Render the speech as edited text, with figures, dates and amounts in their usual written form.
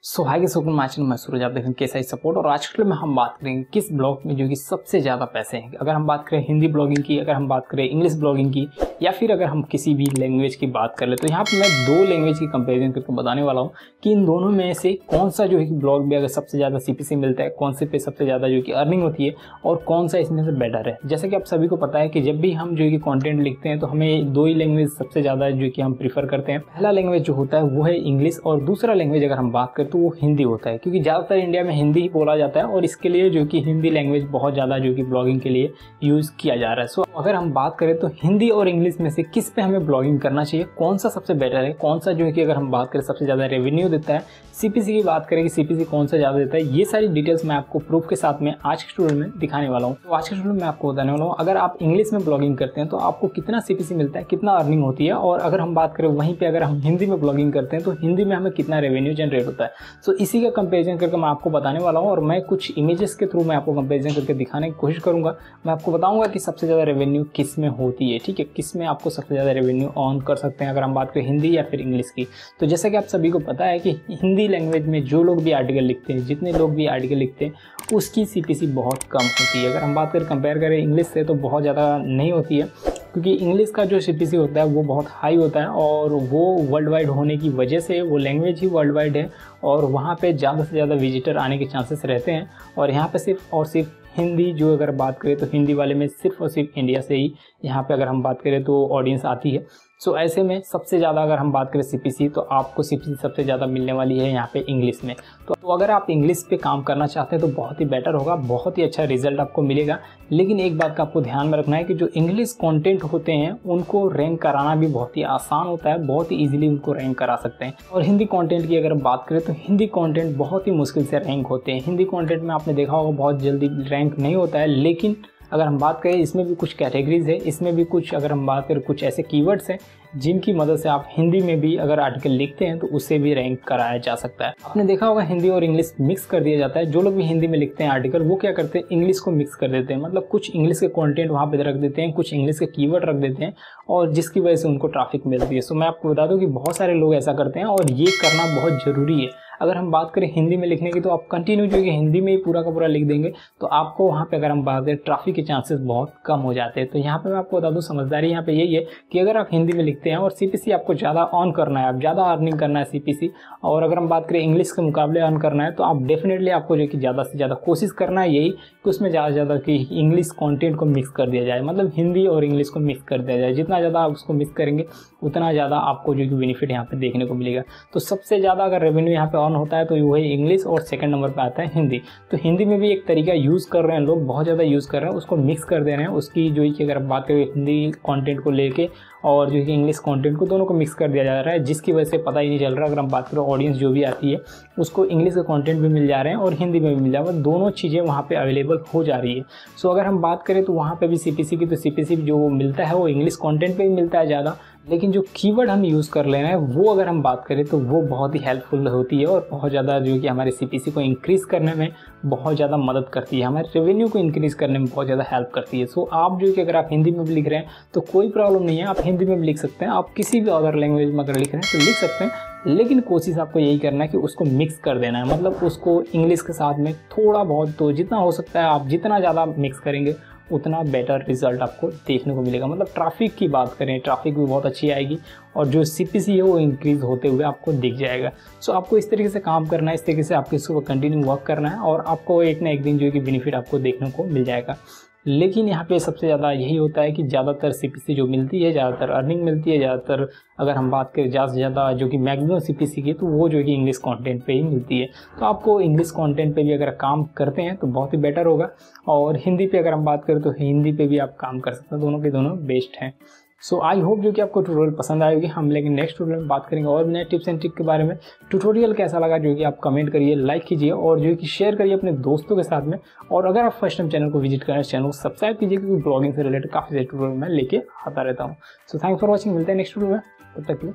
सो high के सुकून माचन मैं सूरज, आप देखें कैसा ही सपोर्ट। और आज के में हम बात करेंगे किस ब्लॉग में जो कि सबसे ज़्यादा पैसे हैं। अगर हम बात करें हिंदी ब्लॉगिंग की, अगर हम बात करें इंग्लिश ब्लॉगिंग की, या फिर अगर हम किसी भी लैंग्वेज की बात कर ले, तो यहाँ पर मैं दो लैंग्वेज की कंपेरिजन करके बताने वाला हूँ कि इन दोनों में से कौन सा जो है कि ब्लॉग में अगर सबसे ज़्यादा CPC मिलता है, कौन से पे सबसे ज़्यादा जो कि अर्निंग होती है और कौन सा इसमें से बेटर है। जैसे कि आप सभी को पता है कि जब भी हम जो है कि कंटेंट लिखते हैं तो हमें दो ही लैंग्वेज सबसे ज़्यादा जो कि हम प्रीफर करते हैं। पहला लैंग्वेज जो होता है वो है इंग्लिश और दूसरा लैंग्वेज अगर हम बात करें तो वो हिंदी होता है, क्योंकि ज़्यादातर इंडिया में हिंदी ही बोला जाता है और इसके लिए जो कि हिंदी लैंग्वेज बहुत ज़्यादा जो कि ब्लॉगिंग के लिए यूज़ किया जा रहा है। सो अगर हम बात करें तो हिंदी और इंग्लिश में से किस पे हमें ब्लॉगिंग करना चाहिए, कौन सा सबसे बेटर है, कौन सा जो है कि अगर हम बात करें सबसे ज़्यादा रेवेन्यू देता है, CPC की बात करें कि CPC कौन सा ज़्यादा देता है, ये सारी डिटेल्स मैं आपको प्रूफ के साथ में आज के स्टूडियो में दिखाने वाला हूँ। तो आज के स्टूडियो में मैं आपको बताने वाला हूँ अगर आप इंग्लिश में ब्लॉगिंग करते हैं तो आपको कितना CPC मिलता है, कितना अर्निंग होती है, और अगर हम बात करें वहीं पे अगर हम हिंदी में ब्लॉगिंग करते हैं तो हिंदी में हमें कितना रेवेन्यू जनरेट होता है। सो इसी का कंपेरिजन करके मैं आपको बताने वाला हूँ और मैं कुछ इमेजेस के थ्रू मैं आपको कंपेरिजन करके दिखाने की कोशिश करूँगा। मैं आपको बताऊँगा कि सबसे ज़्यादा रेवेन्यू किस में होती है, ठीक है, किस में आपको सबसे ज़्यादा रेवेन्यू ऑन कर सकते हैं अगर हम बात करें हिंदी या फिर इंग्लिश की। तो जैसा कि आप सभी को पता है कि हिंदी लैंग्वेज में जो लोग भी आर्टिकल लिखते हैं, जितने लोग भी आर्टिकल लिखते हैं उसकी CPC बहुत कम होती है। अगर हम बात करें कंपेयर करें इंग्लिश से तो बहुत ज़्यादा नहीं होती है, क्योंकि इंग्लिश का जो CPC होता है वो बहुत हाई होता है और वो वर्ल्ड वाइड होने की वजह से वो लैंग्वेज ही वर्ल्ड वाइड है और वहाँ पे ज़्यादा से ज़्यादा विजिटर आने के चांसेस रहते हैं। और यहाँ पे सिर्फ और सिर्फ हिंदी जो अगर बात करें तो हिंदी वाले में सिर्फ और सिर्फ इंडिया से ही यहाँ पे अगर हम बात करें तो ऑडियंस आती है। सो ऐसे में सबसे ज़्यादा अगर हम बात करें CPC तो आपको CPC सबसे ज़्यादा मिलने वाली है यहाँ पे इंग्लिश में। तो अगर आप इंग्लिश पे काम करना चाहते हैं तो बहुत ही बेटर होगा, बहुत ही अच्छा रिजल्ट आपको मिलेगा। लेकिन एक बात का आपको ध्यान में रखना है कि जो इंग्लिश कंटेंट होते हैं उनको रैंक कराना भी बहुत ही आसान होता है, बहुत ही ईजिली उनको रैंक करा सकते हैं। और हिंदी कॉन्टेंट की अगर बात करें तो हिंदी कॉन्टेंट बहुत ही मुश्किल से रैंक होते हैं। हिंदी कॉन्टेंट में आपने देखा होगा बहुत जल्दी रैंक नहीं होता है, लेकिन अगर हम बात करें इसमें भी कुछ कैटेगरीज है, इसमें भी कुछ अगर हम बात करें कुछ ऐसे कीवर्ड्स हैं जिनकी मदद से आप हिंदी में भी अगर आर्टिकल लिखते हैं तो उससे भी रैंक कराया जा सकता है। आपने देखा होगा हिंदी और इंग्लिश मिक्स कर दिया जाता है। जो लोग भी हिंदी में लिखते हैं आर्टिकल वो क्या करते हैं, इंग्लिश को मिक्स कर देते हैं, मतलब कुछ इंग्लिश के कंटेंट वहाँ पे रख देते हैं, कुछ इंग्लिश के कीवर्ड रख देते हैं और जिसकी वजह से उनको ट्रैफिक मिलती है। सो मैं आपको बता दूँ कि बहुत सारे लोग ऐसा करते हैं और ये करना बहुत ज़रूरी है। अगर हम बात करें हिंदी में लिखने की तो आप कंटिन्यू जो कि हिंदी में ही पूरा का पूरा लिख देंगे तो आपको वहाँ पे अगर हम बात करें ट्रैफिक के चांसेस बहुत कम हो जाते हैं। तो यहाँ पे मैं आपको बता दूँ समझदारी यहाँ पे यही है कि अगर आप हिंदी में लिखते हैं और CPC आपको ज़्यादा ऑन करना है, आप ज़्यादा अर्निंग करना है CPC, और अगर हम बात करें इंग्लिश के मुकाबले अर्न करना है तो आप डेफिनेटली आपको जो कि ज़्यादा से ज़्यादा कोशिश करना है यही कि उसमें ज़्यादा से ज़्यादा कि इंग्लिश कॉन्टेंट को मिक्स कर दिया जाए, मतलब हिंदी और इंग्लिश को मिक्स कर दिया जाए। जितना ज़्यादा आप उसको मिक्स करेंगे उतना ज़्यादा आपको जो कि बेनिफिट यहाँ पे देखने को मिलेगा। तो सबसे ज़्यादा अगर रेवेन्यू यहाँ पे ऑन होता है तो वही इंग्लिश और सेकंड नंबर पे आता है हिंदी। तो हिंदी में भी एक तरीका यूज़ कर रहे हैं लोग, बहुत ज़्यादा यूज़ कर रहे हैं, उसको मिक्स कर दे रहे हैं। उसकी जो है कि अगर बात करें हिंदी कंटेंट को लेके और जो कि इंग्लिश कंटेंट को, दोनों को मिक्स कर दिया जा रहा है, जिसकी वजह से पता ही नहीं चल रहा। अगर हम बात करें ऑडियंस जो भी आती है उसको इंग्लिश के कंटेंट भी मिल जा रहे हैं और हिंदी में भी मिल जा रहा है, दोनों चीज़ें वहाँ पे अवेलेबल हो जा रही है। सो अगर हम बात करें तो वहाँ पे भी CPC की, तो CPC जो मिलता है वो इंग्लिश कंटेंट पे भी मिलता है ज़्यादा, लेकिन जो कीवर्ड हम यूज़ कर ले रहे हैं वो अगर हम बात करें तो वो बहुत ही हेल्पफुल होती है और बहुत ज़्यादा जो कि हमारे CPC को इंक्रीज़ करने में बहुत ज़्यादा मदद करती है, हमारे रेवेन्यू को इंक्रीज़ करने में बहुत ज़्यादा हेल्प करती है। सो आप जो कि अगर आप हिंदी में भी लिख रहे हैं तो कोई प्रॉब्लम नहीं है, आप हिंदी में भी लिख सकते हैं, आप किसी भी अदर लैंग्वेज में अगर लिख रहे हैं तो लिख सकते हैं, लेकिन कोशिश आपको यही करना है कि उसको मिक्स कर देना है, मतलब उसको इंग्लिश के साथ में थोड़ा बहुत, तो जितना हो सकता है आप जितना ज़्यादा मिक्स करेंगे उतना बेटर रिजल्ट आपको देखने को मिलेगा। मतलब ट्रैफिक की बात करें, ट्रैफिक भी बहुत अच्छी आएगी और जो CPC है वो इंक्रीज़ होते हुए आपको दिख जाएगा। सो आपको इस तरीके से काम करना है, इस तरीके से आपको इसको कंटिन्यू वर्क करना है और आपको एक ना एक दिन जो है कि बेनिफिट आपको देखने को मिल जाएगा। लेकिन यहाँ पे सबसे ज़्यादा यही होता है कि ज़्यादातर CPC जो मिलती है, ज़्यादातर अर्निंग मिलती है, ज़्यादातर अगर हम बात करें ज़्यादा से ज़्यादा जो कि मैक्सिमम CPC की, तो वो जो कि इंग्लिश कंटेंट पे ही मिलती है। तो आपको इंग्लिश कंटेंट पे भी अगर काम करते हैं तो बहुत ही बेटर होगा, और हिंदी पे अगर हम बात करें तो हिंदी पे भी आप काम कर सकते हैं, दोनों के दोनों बेस्ट हैं। सो आई होप जो कि आपको ट्यूटोरियल पसंद आएगी। हम लेकिन नेक्स्ट ट्यूटोरियल में बात करेंगे और नए टिप्स एंड ट्रिक के बारे में। ट्यूटोरियल कैसा लगा जो कि आप कमेंट करिए, लाइक कीजिए और जो कि शेयर करिए अपने दोस्तों के साथ में। और अगर आप फर्स्ट टाइम चैनल को विजिट करें, चैनल को सब्सक्राइब कीजिए, क्योंकि ब्लॉगिंग से रिलेटेड काफ़ी सारे ट्यूटोरियल मैं लेके आता रहता हूँ। सो थैंक्स फॉर वॉचिंग, मिलते हैं नेक्स्ट वीडियो में, तब तक के लिए।